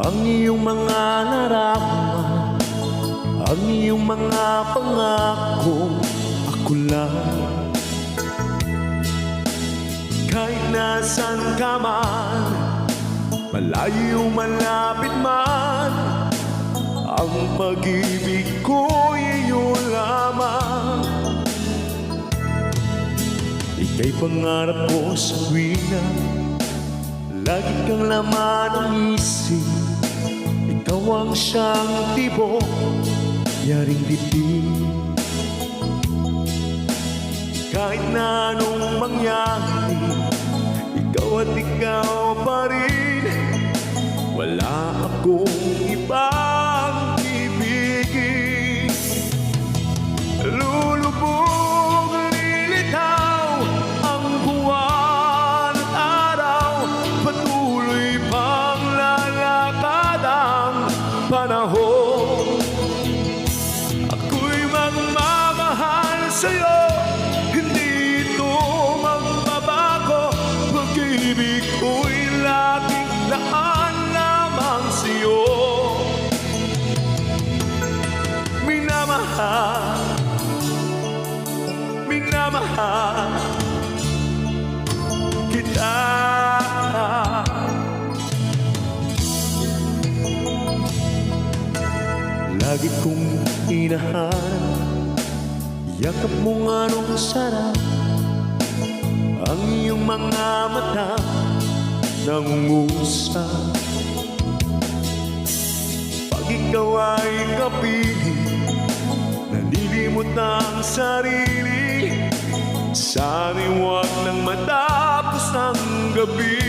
ang iyong mga larawan, ang iyong mga pangako, ako lang. Kahit nasan ka man, malayo malapit man, ang pag-ibig ko'y iyo lamang. Ika'y pangarap ko sa tuwina, lagi kang laman ng isip. Ikaw ang siyang tibok, yaring dibdib. Kahit na anong mangyari, ikaw at ikaw pa rin. Wala akong ibang ibigin. Lulubog, lilitaw ang buwan at araw, patuloy pang lalakad ang panahon. Ako'y magmamahal sa'yo, hindi ito magbabago. Pag-ibig ko'y laging laan lamang sa'yo. Minamahal, minamahal kita. Lagi kong hinahanap, yakap mong anong sarap, ang iyong mga mata nangungusap. Pag ikaw ay kapiling, nalilimot ang sarili. Sana'y huwag nang matapos ang gabi.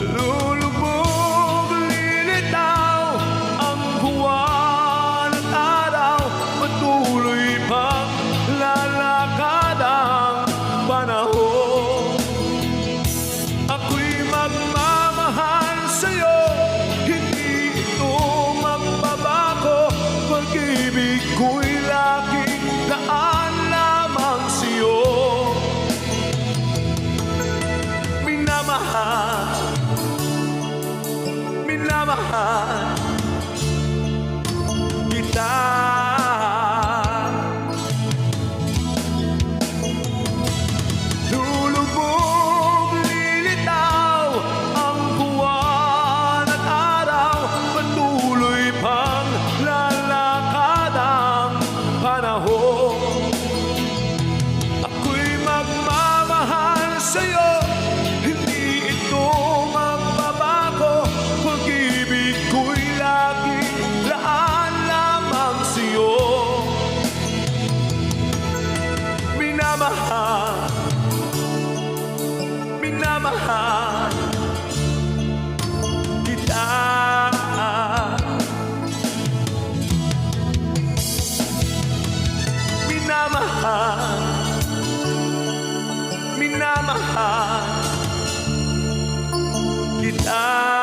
Lulubog, lilitaw ang buwan at araw, patuloy pang lalakad ang panahon. Ako'y magmamahal sa'yo, hindi ito magbabago. Pag-ibig ko'y laging daan lamang sa'yo. Minamahal, minamahal kita. Lulubog, lilitaw ang buwan at araw, patuloy pang lalakad ang panahon. Ako'y magmamahal sa'yo, hindi ito magbabago. Pag-ibig ko'y laging laan lamang sa'yo. Minamahal, minamahal kita. Minamahal, minamahal kita.